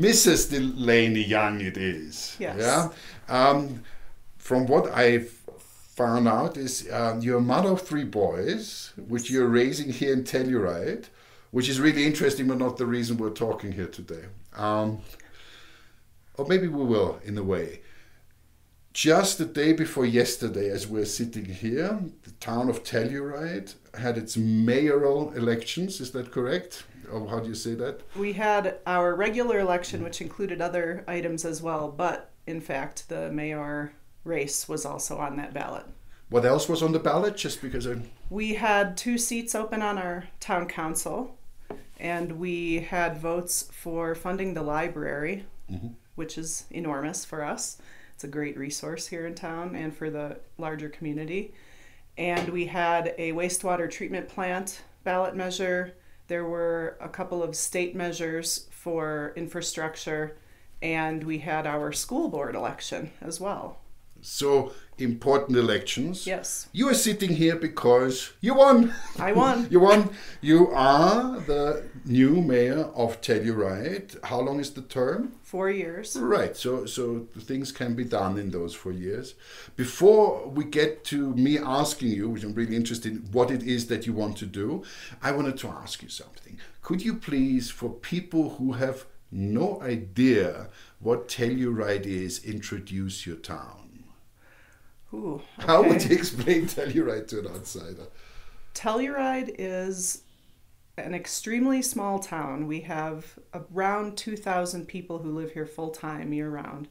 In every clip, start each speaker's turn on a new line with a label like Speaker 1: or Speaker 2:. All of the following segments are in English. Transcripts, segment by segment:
Speaker 1: Mrs. DeLanie Young it is.
Speaker 2: Yes.
Speaker 1: Yeah. From what I've found out is you're a mother of 3 boys, which you're raising here in Telluride, which is really interesting, but not the reason we're talking here today. Or maybe we will, in a way. Just the day before yesterday, as we're sitting here, the town of Telluride had its mayoral elections. Is that correct? Or how do you say that?
Speaker 2: We had our regular election, which included other items as well, but in fact, the mayor race was also on that ballot.
Speaker 1: What else was on the ballot? Just because
Speaker 2: we had 2 seats open on our town council, and we had votes for funding the library, which is enormous for us. It's a great resource here in town and for the larger community. And we had a wastewater treatment plant ballot measure. There were a couple of state measures for infrastructure, and we had our school board election as well.
Speaker 1: So important elections.
Speaker 2: Yes.
Speaker 1: You are sitting here because you won.
Speaker 2: I won.
Speaker 1: You won. You are the new mayor of Telluride. How long is the term?
Speaker 2: 4 years.
Speaker 1: Right. So things can be done in those 4 years. Before we get to me asking you, which I'm really interested in, what it is that you want to do, I wanted to ask you something. Could you please, for people who have no idea what Telluride is, introduce your town?
Speaker 2: Ooh, okay.
Speaker 1: How would you explain Telluride to an outsider?
Speaker 2: Telluride is an extremely small town. We have around 2,000 people who live here full-time year-round.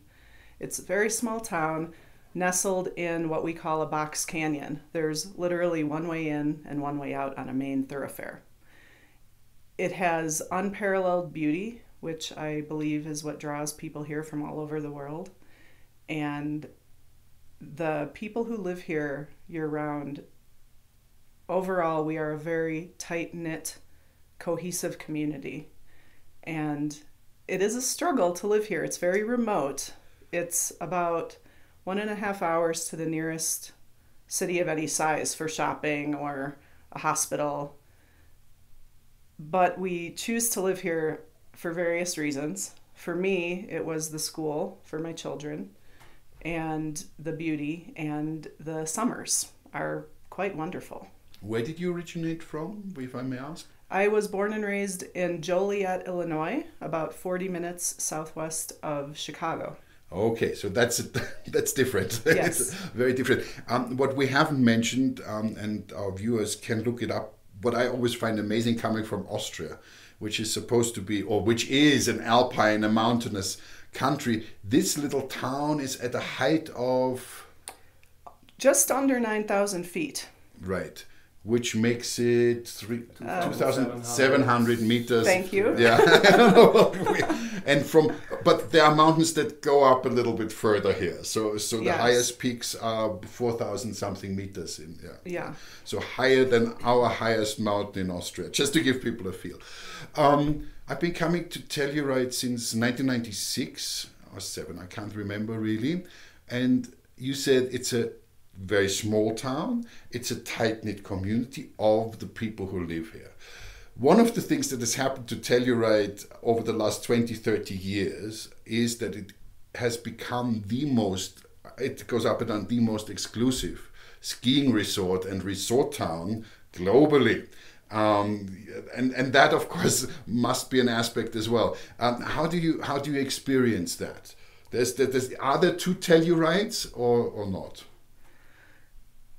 Speaker 2: It's a very small town nestled in what we call a box canyon. There's literally one way in and one way out on a main thoroughfare. It has unparalleled beauty, which I believe is what draws people here from all over the world. And the people who live here year-round, overall, we are a very tight-knit, cohesive community. And it is a struggle to live here. It's very remote. It's about 1.5 hours to the nearest city of any size for shopping or a hospital. But we choose to live here for various reasons. For me, it was the school for my children, and the beauty, and the summers are quite wonderful.
Speaker 1: Where did you originate from, if I may ask?
Speaker 2: I was born and raised in Joliet, Illinois, about 40 minutes southwest of Chicago.
Speaker 1: Okay, so that's different.
Speaker 2: Yes.
Speaker 1: It's very different. What we haven't mentioned, and our viewers can look it up, what I always find amazing coming from Austria, which is supposed to be, or which is an alpine, a mountainous country. This little town is at a height of
Speaker 2: just under 9,000 feet.
Speaker 1: Right, which makes it 2,700 meters.
Speaker 2: Thank you.
Speaker 1: Yeah, I don't know what but there are mountains that go up a little bit further here. So the
Speaker 2: Yes.
Speaker 1: highest peaks are 4,000 something meters in.
Speaker 2: Yeah.
Speaker 1: So higher than our highest mountain in Austria, just to give people a feel. I've been coming to Telluride since 1996 or 7, I can't remember really. And you said it's a very small town. It's a tight-knit community of the people who live here. One of the things that has happened to Telluride over the last 20, 30 years is that it has become it goes up and down, the most exclusive skiing resort and resort town globally. And that, of course, must be an aspect as well. How do you experience that? Are there 2 Tellurides or not?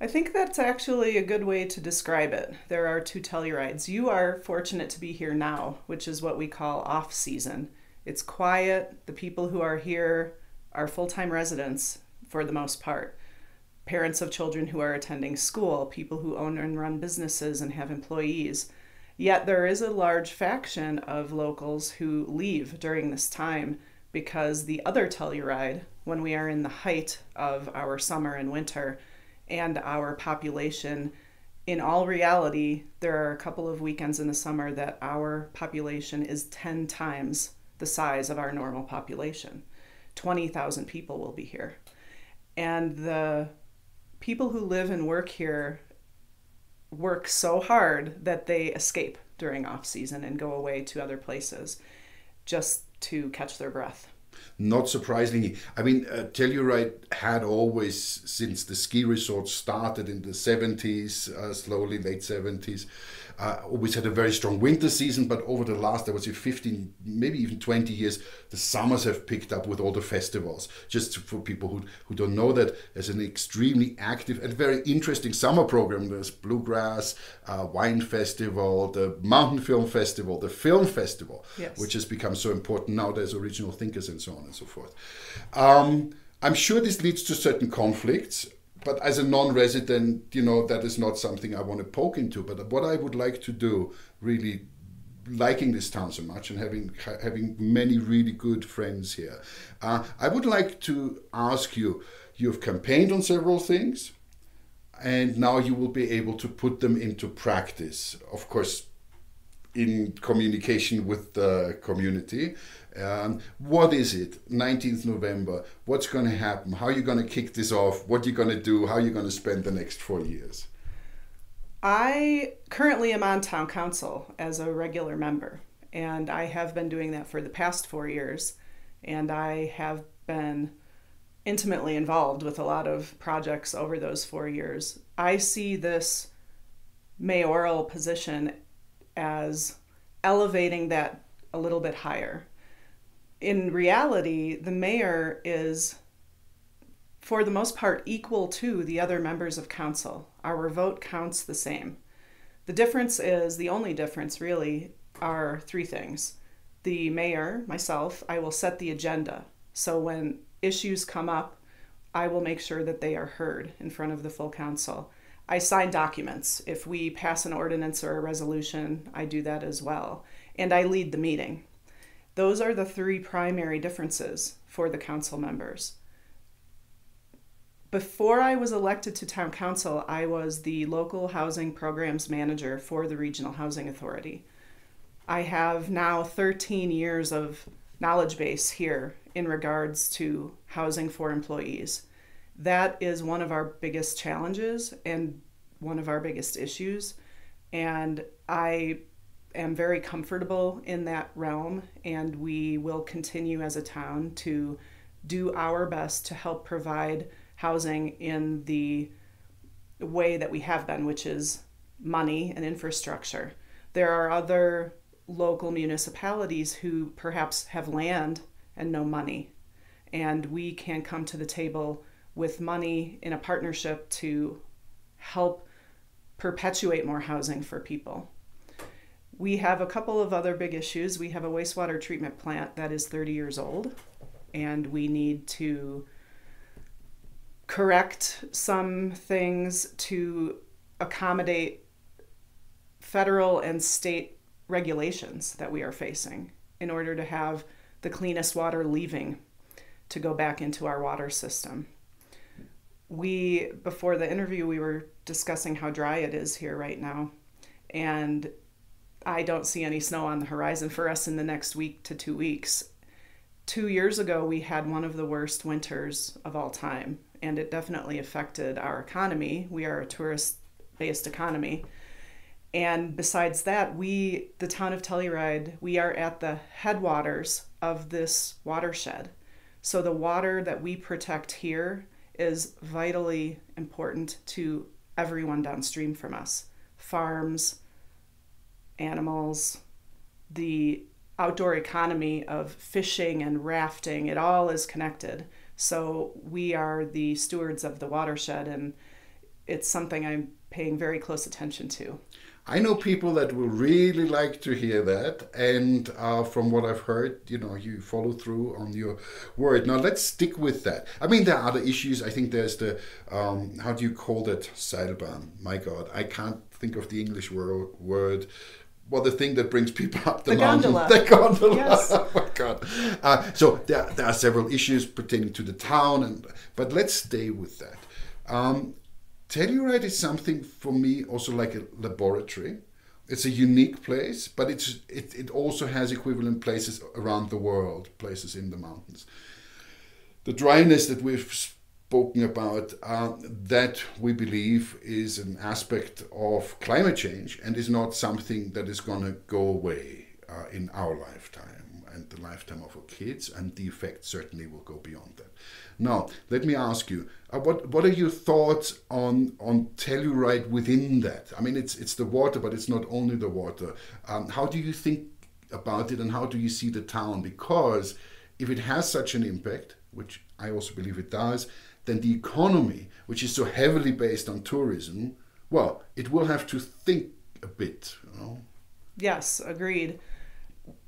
Speaker 2: I think that's actually a good way to describe it. There are 2 Tellurides. You are fortunate to be here now, which is what we call off-season. It's quiet. The people who are here are full-time residents for the most part. Parents of children who are attending school, people who own and run businesses and have employees. Yet there is a large faction of locals who leave during this time because the other Telluride, when we are in the height of our summer and winter, and our population, in all reality, there are a couple of weekends in the summer that our population is 10 times the size of our normal population. 20,000 people will be here. And the people who live and work here work so hard that they escape during off season and go away to other places. Just to catch their breath.
Speaker 1: Not surprisingly. I mean, Telluride had always, since the ski resort started in the 70s, slowly, late 70s, always had a very strong winter season, but over the last, I would say 15, maybe even 20 years, the summers have picked up with all the festivals. Just for people who don't know that, there's an extremely active and very interesting summer program. There's Bluegrass, Wine Festival, the Mountain Film Festival, the Film Festival,
Speaker 2: yes,
Speaker 1: which has become so important now. There's original thinkers and so on and so forth. I'm sure this leads to certain conflicts, but as a non-resident, that is not something I want to poke into. But what I would like to do, really liking this town so much and having many really good friends here, I would like to ask you, you've campaigned on several things, and now you will be able to put them into practice, of course, in communication with the community. What is it? 19th November. What's going to happen? How are you going to kick this off? What are you going to do? How are you going to spend the next 4 years?
Speaker 2: I currently am on town council as a regular member, and I have been doing that for the past 4 years, and I have been intimately involved with a lot of projects over those 4 years. I see this mayoral position as elevating that a little bit higher. In reality, the mayor is, for the most part, equal to the other members of council. Our vote counts the same. The difference is, the only difference really, are three things. The mayor, myself, I will set the agenda. So when issues come up, I will make sure that they are heard in front of the full council. I sign documents. If we pass an ordinance or a resolution, I do that as well. And I lead the meeting. Those are the three primary differences for the council members. Before I was elected to town council, I was the local housing programs manager for the Regional Housing Authority. I have now 13 years of knowledge base here in regards to housing for employees. That is one of our biggest challenges and one of our biggest issues. And I am very comfortable in that realm, and we will continue as a town to do our best to help provide housing in the way that we have been, which is money and infrastructure. There are other local municipalities who perhaps have land and no money, and we can come to the table with money in a partnership to help perpetuate more housing for people. We have a couple of other big issues. We have a wastewater treatment plant that is 30 years old, and we need to correct some things to accommodate federal and state regulations that we are facing in order to have the cleanest water leaving to go back into our water system. Before the interview, we were discussing how dry it is here right now, and I don't see any snow on the horizon for us in the next week to 2 weeks. 2 years ago, we had one of the worst winters of all time, and it definitely affected our economy. We are a tourist-based economy. And besides that, the town of Telluride, we are at the headwaters of this watershed. So the water that we protect here is vitally important to everyone downstream from us. Farms, animals, the outdoor economy of fishing and rafting, it all is connected. So we are the stewards of the watershed, and it's something I'm paying very close attention to.
Speaker 1: I know people that will really like to hear that, and from what I've heard, you follow through on your word. Now let's stick with that. I mean, there are other issues. I think there's the, how do you call that, Seilbahn? My God, I can't think of the English word. Well, the thing that brings people up the mountain.
Speaker 2: Gondola.
Speaker 1: The gondola.
Speaker 2: Yes.
Speaker 1: Oh my God. So there are several issues pertaining to the town, but let's stay with that. Telluride is something for me also like a laboratory. It's a unique place, but it also has equivalent places around the world, places in the mountains. The dryness that we've spoken about, that we believe is an aspect of climate change and is not something that is going to go away in our lifetime. and the lifetime of our kids, and the effect certainly will go beyond that. Now, let me ask you, what are your thoughts on Telluride within that? I mean, it's the water, but it's not only the water. How do you think about it, and how do you see the town? Because if it has such an impact, which I also believe it does, then the economy, which is so heavily based on tourism, well, it will have to think a bit, you know?
Speaker 2: Yes, agreed.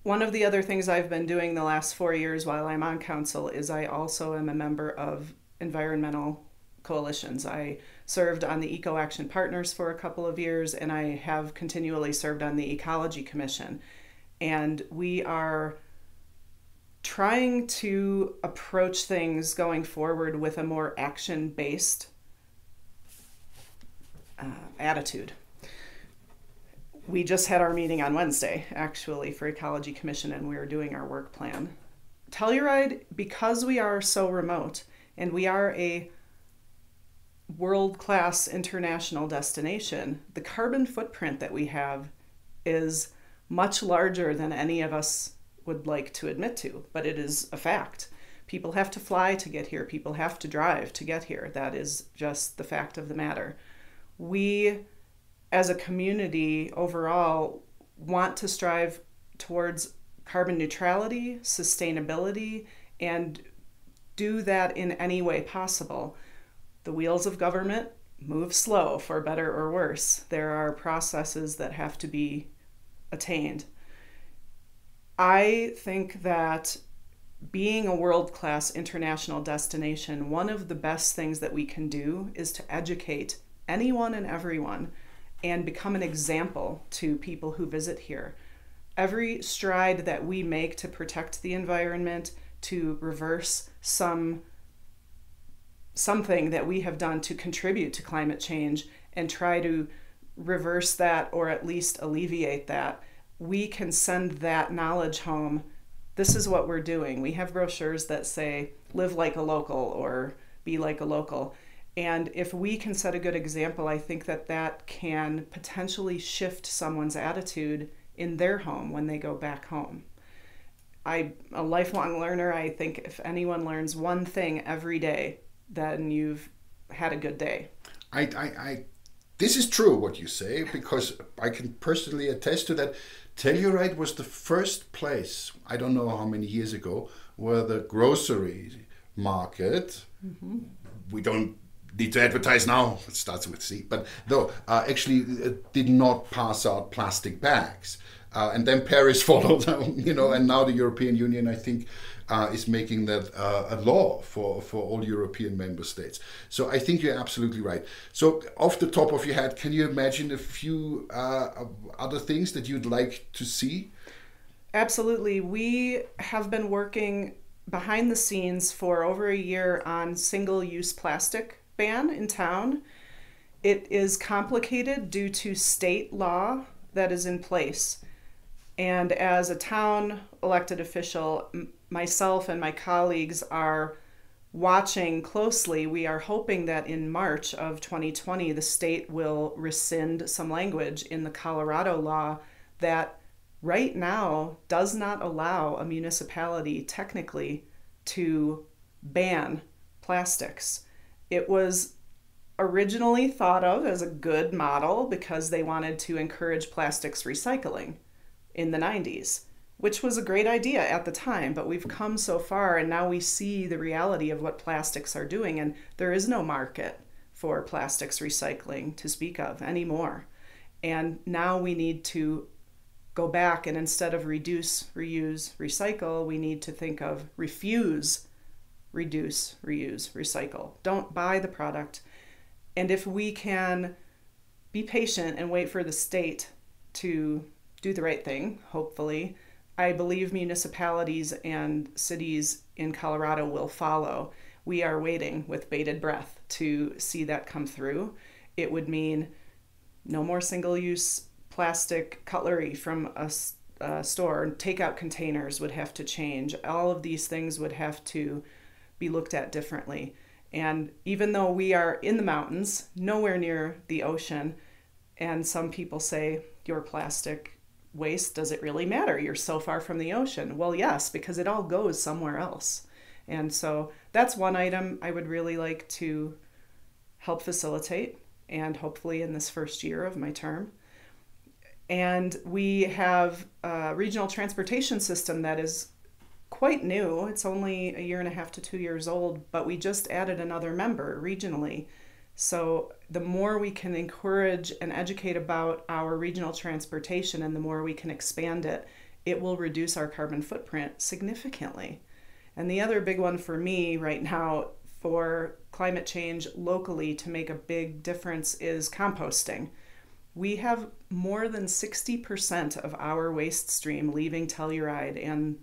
Speaker 2: One of the other things I've been doing the last 4 years while I'm on council is I also am a member of environmental coalitions. I served on the Eco Action Partners for a couple of years, and I have continually served on the Ecology Commission. And we are trying to approach things going forward with a more action-based attitude. We just had our meeting on Wednesday, actually, for Ecology Commission, and we are doing our work plan. Telluride, because we are so remote, and we are a world-class international destination, the carbon footprint that we have is much larger than any of us would like to admit to, but it is a fact. People have to fly to get here. People have to drive to get here. That is just the fact of the matter. We, as a community overall, want to strive towards carbon neutrality, sustainability, and do that in any way possible. The wheels of government move slow, for better or worse. There are processes that have to be attained. I think that being a world-class international destination, one of the best things that we can do is to educate anyone and everyone and become an example to people who visit here. Every stride that we make to protect the environment, to reverse something that we have done to contribute to climate change and try to reverse that or at least alleviate that, we can send that knowledge home. This is what we're doing. We have brochures that say, live like a local or be like a local. And if we can set a good example, I think that that can potentially shift someone's attitude in their home when they go back home. I'm a lifelong learner. I think if anyone learns one thing every day, then you've had a good day.
Speaker 1: This is true what you say, because I can personally attest to that. Telluride was the first place, I don't know how many years ago, where the grocery market, we don't need to advertise now, it starts with C, but though actually did not pass out plastic bags. And then Paris followed, and now the European Union, I think, is making that a law for all European member states. So I think you're absolutely right. So off the top of your head, can you imagine a few other things that you'd like to see?
Speaker 2: Absolutely. We have been working behind the scenes for over a year on single-use plastic ban in town. It is complicated due to state law that is in place. And as a town elected official, myself and my colleagues are watching closely. We are hoping that in March of 2020, the state will rescind some language in the Colorado law that right now does not allow a municipality technically to ban plastics. It was originally thought of as a good model because they wanted to encourage plastics recycling in the 90s, which was a great idea at the time, but we've come so far and now we see the reality of what plastics are doing, and there is no market for plastics recycling to speak of anymore. And now we need to go back, and instead of reduce, reuse, recycle, we need to think of refuse, reduce, reuse, recycle. Don't buy the product. And if we can be patient and wait for the state to do the right thing, hopefully, I believe municipalities and cities in Colorado will follow. We are waiting with bated breath to see that come through. It would mean no more single-use plastic cutlery from a store. Takeout containers would have to change. All of these things would have to be looked at differently. And even though we are in the mountains, nowhere near the ocean, and some people say your plastic waste, does it really matter? You're so far from the ocean. Well, yes, because it all goes somewhere else. And so that's one item I would really like to help facilitate, and hopefully in this first year of my term. And we have a regional transportation system that is quite new. It's only 1.5 to 2 years old, but we just added another member regionally. So the more we can encourage and educate about our regional transportation and the more we can expand it, it will reduce our carbon footprint significantly. And the other big one for me right now for climate change locally to make a big difference is composting. We have more than 60% of our waste stream leaving Telluride and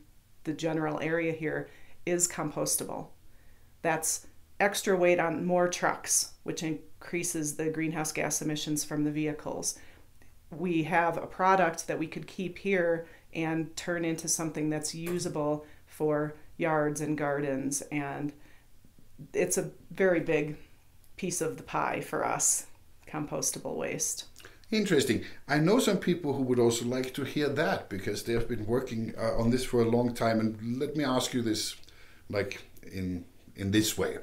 Speaker 2: the general area here is compostable. That's extra weight on more trucks, which increases the greenhouse gas emissions from the vehicles. We have a product that we could keep here and turn into something that's usable for yards and gardens, and it's a very big piece of the pie for us, compostable waste.
Speaker 1: Interesting. I know some people who would also like to hear that because they have been working on this for a long time. And let me ask you this, like in this way.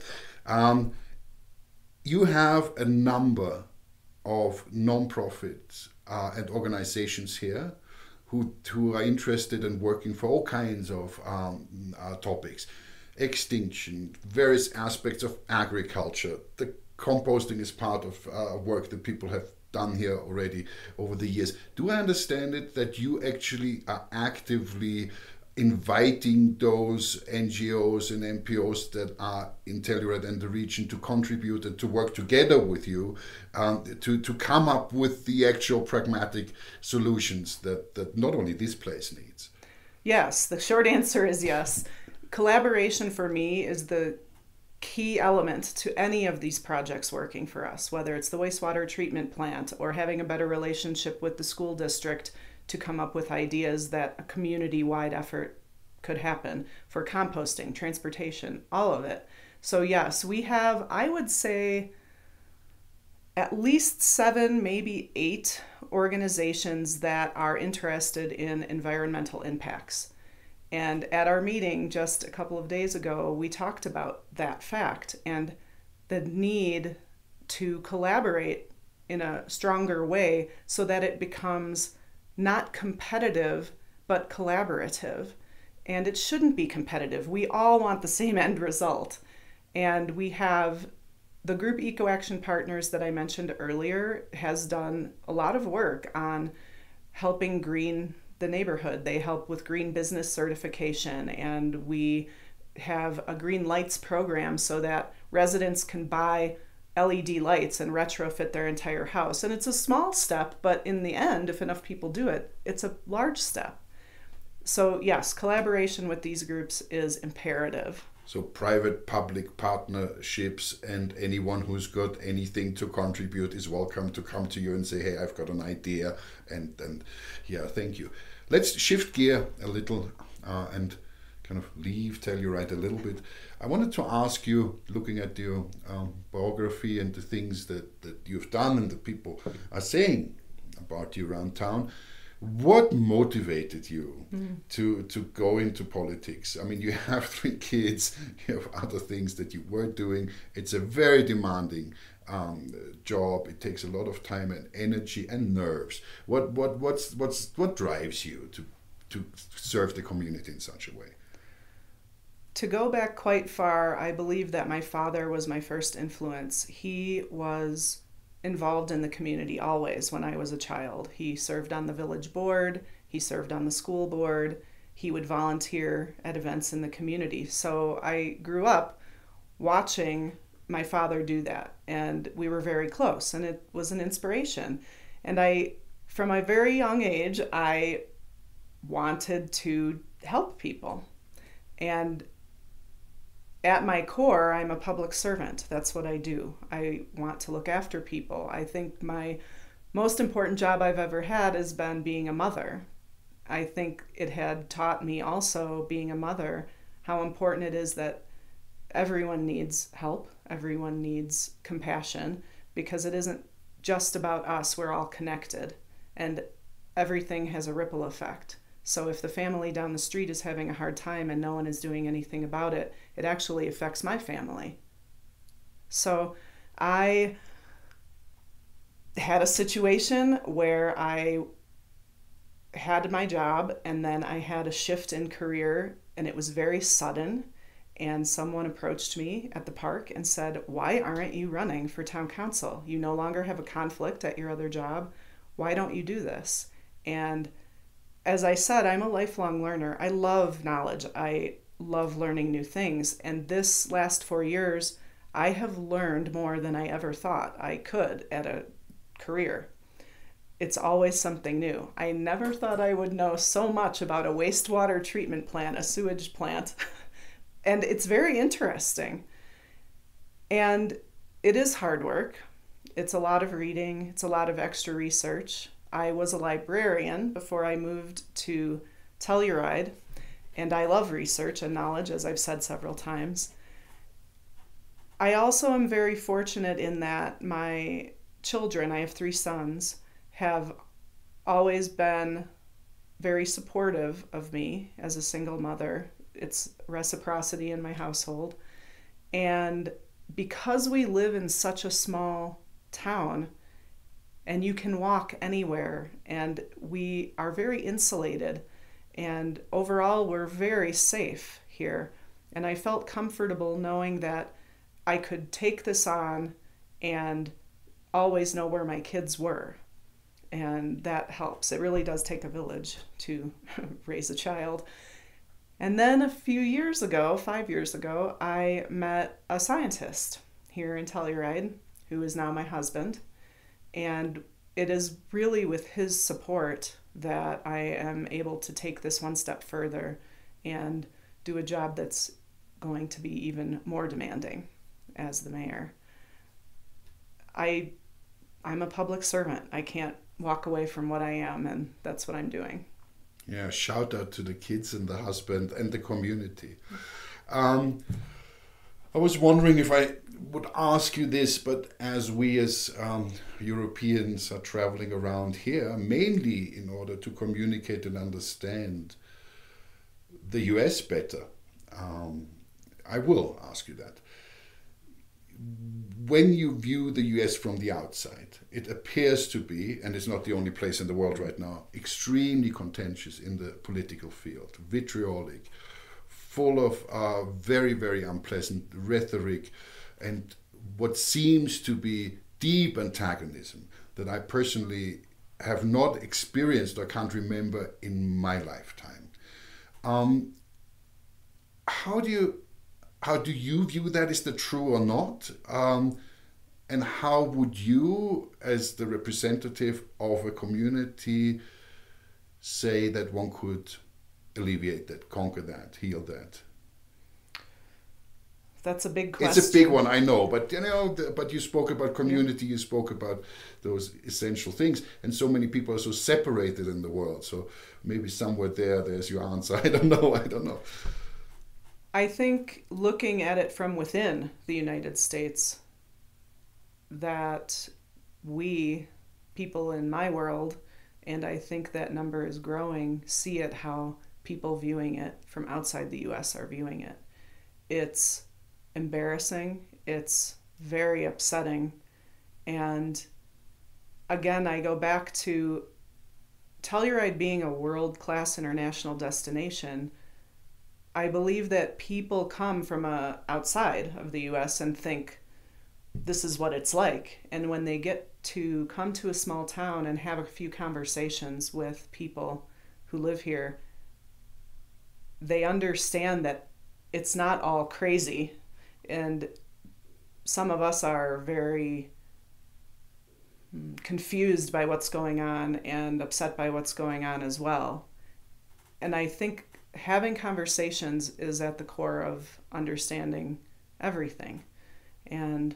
Speaker 1: You have a number of non-profits and organizations here who are interested in working for all kinds of topics. Extinction, various aspects of agriculture. The composting is part of work that people have done here already over the years. Do I understand it that you actually are actively inviting those NGOs and NPOs that are in Telluride and the region to contribute and to work together with you to come up with the actual pragmatic solutions that not only this place needs?
Speaker 2: Yes, the short answer is yes. Collaboration for me is the key element to any of these projects working for us, whether it's the wastewater treatment plant or having a better relationship with the school district to come up with ideas that a community-wide effort could happen for composting, transportation, all of it. So yes, we have, I would say, at least 7, maybe 8 organizations that are interested in environmental impacts. And at our meeting just a couple of days ago, we talked about that fact and the need to collaborate in a stronger way so that it becomes not competitive, but collaborative. And it shouldn't be competitive. We all want the same end result. And we have the group Eco Action Partners that I mentioned earlier has done a lot of work on helping green the neighborhood. They help with green business certification, and we have a green lights program so that residents can buy LED lights and retrofit their entire house. And it's a small step, but in the end, if enough people do it, it's a large step. So yes, collaboration with these groups is imperative.
Speaker 1: So private-public partnerships, and anyone who's got anything to contribute is welcome to come to you and say, hey, I've got an idea, and yeah, thank you. Let's shift gear a little and kind of leave Telluride a little bit. I wanted to ask you, looking at your biography and the things that you've done and the people are saying about you around town, what motivated you to go into politics? I mean, you have 3 kids, you have other things that you were doing. It's a very demanding job. It takes a lot of time and energy and nerves. What drives you to serve the community in such a way?
Speaker 2: To go back quite far, I believe that my father was my first influence. He was involved in the community always when I was a child. He served on the village board, he served on the school board, he would volunteer at events in the community. So I grew up watching my father do that, and we were very close, and it was an inspiration. And from a very young age, I wanted to help people. And at my core, I'm a public servant. That's what I do. I want to look after people. I think my most important job I've ever had has been being a mother. I think it had taught me also, being a mother, how important it is that everyone needs help, everyone needs compassion, because it isn't just about us. We're all connected. And everything has a ripple effect. So if the family down the street is having a hard time and no one is doing anything about it, it actually affects my family. So I had a situation where I had my job and then I had a shift in career, and it was very sudden. And someone approached me at the park and said, "Why aren't you running for town council? You no longer have a conflict at your other job. Why don't you do this?" And as I said, I'm a lifelong learner. I love knowledge. I love learning new things. And this last 4 years, I have learned more than I ever thought I could at a career. It's always something new. I never thought I would know so much about a wastewater treatment plant, a sewage plant. And it's very interesting. And it is hard work. It's a lot of reading. It's a lot of extra research. I was a librarian before I moved to Telluride, and I love research and knowledge, as I've said several times. I also am very fortunate in that my children, I have 3 sons, have always been very supportive of me as a single mother. It's reciprocity in my household. And because we live in such a small town and you can walk anywhere and we are very insulated, and overall we're very safe here. And I felt comfortable knowing that I could take this on and always know where my kids were. And that helps. It really does take a village to raise a child. And then a few years ago, 5 years ago, I met a scientist here in Telluride who is now my husband. And it is really with his support that I am able to take this one step further and do a job that's going to be even more demanding as the mayor. I'm a public servant. I can't walk away from what I am, and that's what I'm doing.
Speaker 1: Yeah, shout out to the kids and the husband and the community. I was wondering if I would ask you this, but as we as Europeans are traveling around here, mainly in order to communicate and understand the US better, I will ask you that. When you view the US from the outside, it appears to be, and it's not the only place in the world right now, extremely contentious in the political field, vitriolic, full of very, very unpleasant rhetoric and what seems to be deep antagonism that I personally have not experienced or can't remember in my lifetime. How do you view that? Is that true or not? And how would you, as the representative of a community, say that one could alleviate that, conquer that, heal that?
Speaker 2: That's a big question.
Speaker 1: It's a big one, I know, but but you spoke about community, you spoke about those essential things, and so many people are so separated in the world. So maybe somewhere there's your answer. I don't know.
Speaker 2: I think looking at it from within the United States, that we, people in my world, and I think that number is growing, see it how people viewing it from outside the US are viewing it. It's embarrassing. It's very upsetting. And again, I go back to Telluride being a world-class international destination. I believe that people come from outside of the US and think this is what it's like. And when they get to come to a small town and have a few conversations with people who live here, they understand that it's not all crazy. And some of us are very confused by what's going on and upset by what's going on as well. And I think having conversations is at the core of understanding everything and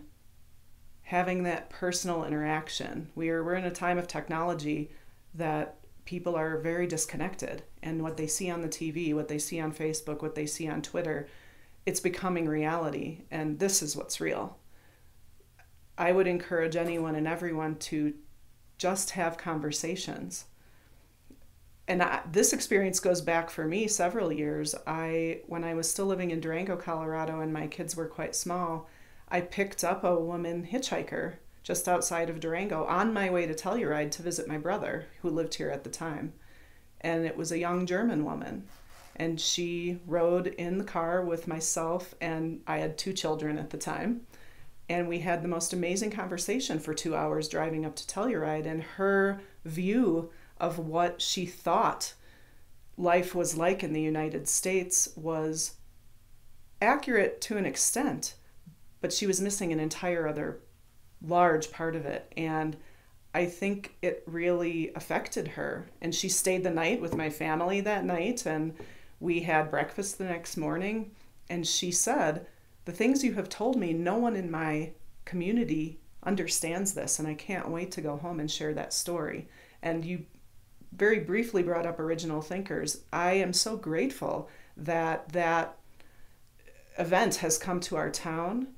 Speaker 2: having that personal interaction. We're in a time of technology that people are very disconnected, and what they see on the TV, what they see on Facebook, what they see on Twitter, it's becoming reality, and this is what's real. I would encourage anyone and everyone to just have conversations. This experience goes back for me several years. When I was still living in Durango, Colorado, and my kids were quite small, I picked up a woman hitchhiker just outside of Durango on my way to Telluride to visit my brother, who lived here at the time. And it was a young German woman. And she rode in the car with myself, and I had 2 children at the time. And we had the most amazing conversation for 2 hours driving up to Telluride, and her view of what she thought life was like in the United States was accurate to an extent, but she was missing an entire other large part of it. And I think it really affected her. And she stayed the night with my family that night, and we had breakfast the next morning. And she said, "The things you have told me, no one in my community understands this, and I can't wait to go home and share that story." And you very briefly brought up original thinkers. I am so grateful that that event has come to our town.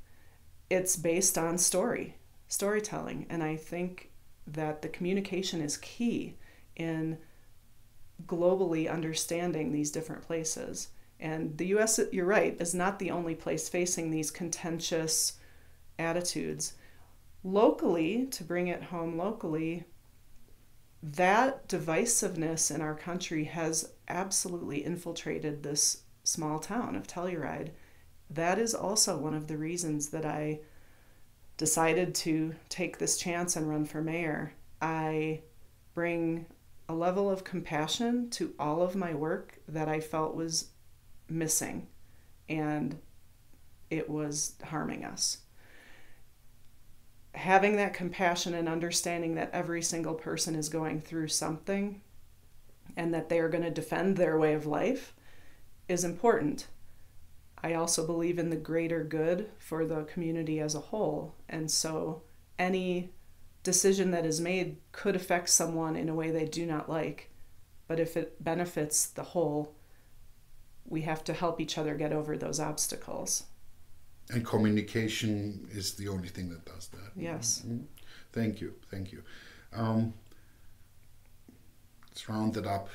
Speaker 2: It's based on storytelling, and I think that the communication is key in globally understanding these different places. And the U.S., you're right, is not the only place facing these contentious attitudes. Locally, to bring it home locally, that divisiveness in our country has absolutely infiltrated this small town of Telluride. That is also one of the reasons that I decided to take this chance and run for mayor. I bring a level of compassion to all of my work that I felt was missing, and it was harming us. Having that compassion and understanding that every single person is going through something and that they are going to defend their way of life is important. I also believe in the greater good for the community as a whole, and so any decision that is made could affect someone in a way they do not like, but if it benefits the whole, we have to help each other get over those obstacles.
Speaker 1: And communication is the only thing that does that.
Speaker 2: Yes.
Speaker 1: Mm-hmm. Thank you. Let's round it up.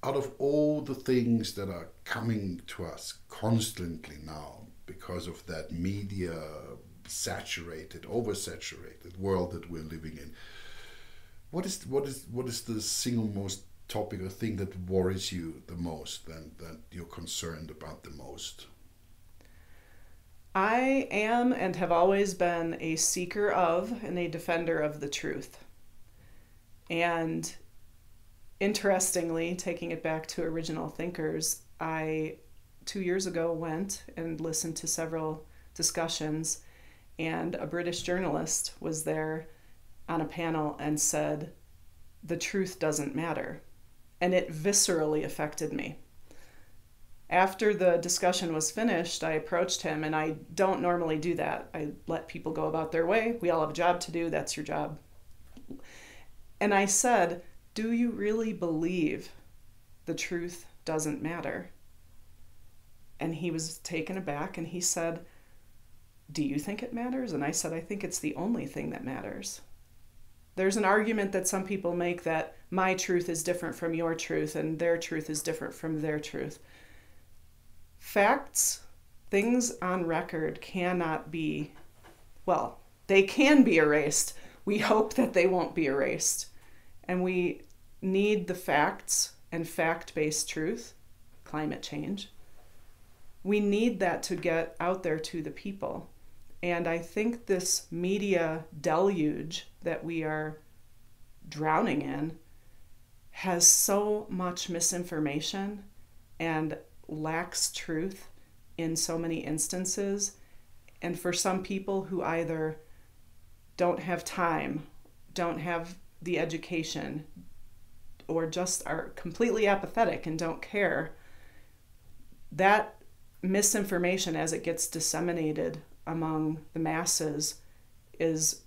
Speaker 1: Out of all the things that are coming to us constantly now because of that media saturated, oversaturated world that we're living in, what is the single most topic or thing that worries you the most, and that you're concerned about the most?
Speaker 2: I am and have always been a seeker of and a defender of the truth. And interestingly, taking it back to original thinkers, I 2 years ago went and listened to several discussions, and a British journalist was there on a panel and said, "The truth doesn't matter." And it viscerally affected me. After the discussion was finished, I approached him, and I don't normally do that. I let people go about their way. We all have a job to do. That's your job. And I said, "Do you really believe the truth doesn't matter?" And he was taken aback, and he said, "Do you think it matters?" And I said, "I think it's the only thing that matters." There's an argument that some people make that my truth is different from your truth, and their truth is different from their truth. Facts, things on record cannot be, well, they can be erased. We hope that they won't be erased. And we need the facts and fact-based truth, climate change. We need that to get out there to the people. And I think this media deluge that we are drowning in has so much misinformation and lacks truth in so many instances. And for some people who either don't have time, don't have the education, or just are completely apathetic and don't care, that misinformation, as it gets disseminated among the masses, is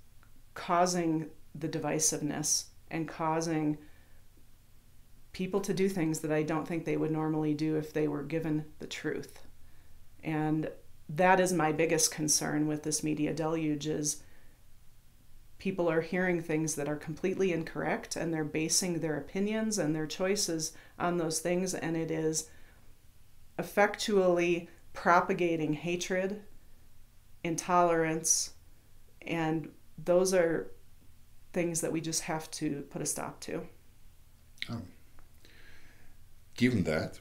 Speaker 2: causing the divisiveness and causing people to do things that I don't think they would normally do if they were given the truth. And that is my biggest concern with this media deluge, is people are hearing things that are completely incorrect, and they're basing their opinions and their choices on those things, and it is effectually propagating hatred, intolerance, and those are things that we just have to put a stop to.
Speaker 1: Given that,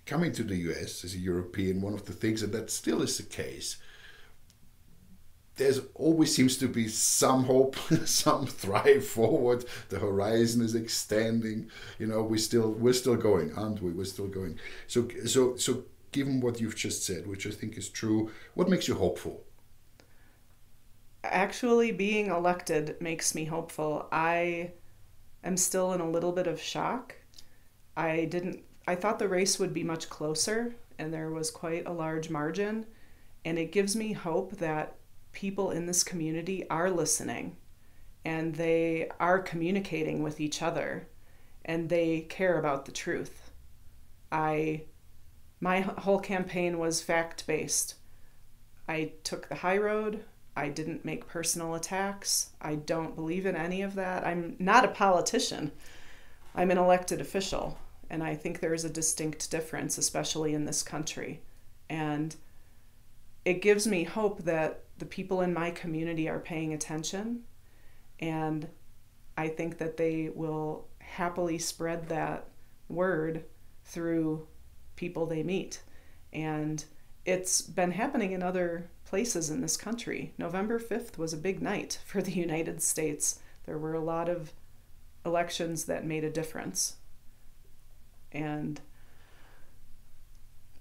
Speaker 1: coming to the US as a European, one of the things, and that still is the case, there's always seems to be some hope, some thrive forward. The horizon is extending. You know, we're still going, aren't we? We're still going. So given what you've just said, which I think is true, what makes you hopeful?
Speaker 2: Actually, being elected makes me hopeful. I am still in a little bit of shock. I thought the race would be much closer, and there was quite a large margin, and it gives me hope that people in this community are listening, and they are communicating with each other, and they care about the truth. My whole campaign was fact-based. I took the high road. I didn't make personal attacks. I don't believe in any of that. I'm not a politician. I'm an elected official, and I think there is a distinct difference, especially in this country. And it gives me hope that the people in my community are paying attention, and I think that they will happily spread that word through people they meet. And it's been happening in other places in this country. November 5th was a big night for the United States. There were a lot of elections that made a difference. And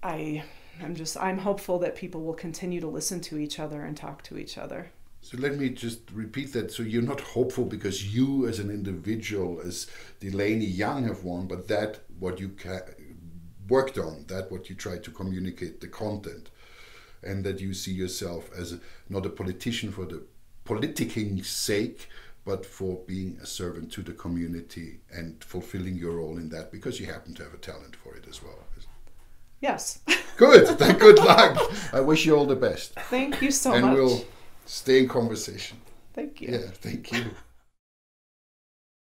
Speaker 2: I'm hopeful that people will continue to listen to each other and talk to each other.
Speaker 1: So let me just repeat that. So you're not hopeful because you as an individual, as DeLanie Young have won, but that what you worked on, that what you tried to communicate, the content, and that you see yourself as not a politician for the politicking sake, but for being a servant to the community and fulfilling your role in that because you happen to have a talent for it as well.
Speaker 2: Yes.
Speaker 1: Good. Good luck. I wish you all the best.
Speaker 2: Thank you so much.
Speaker 1: And we'll stay in conversation.
Speaker 2: Thank you.
Speaker 1: Yeah, thank you.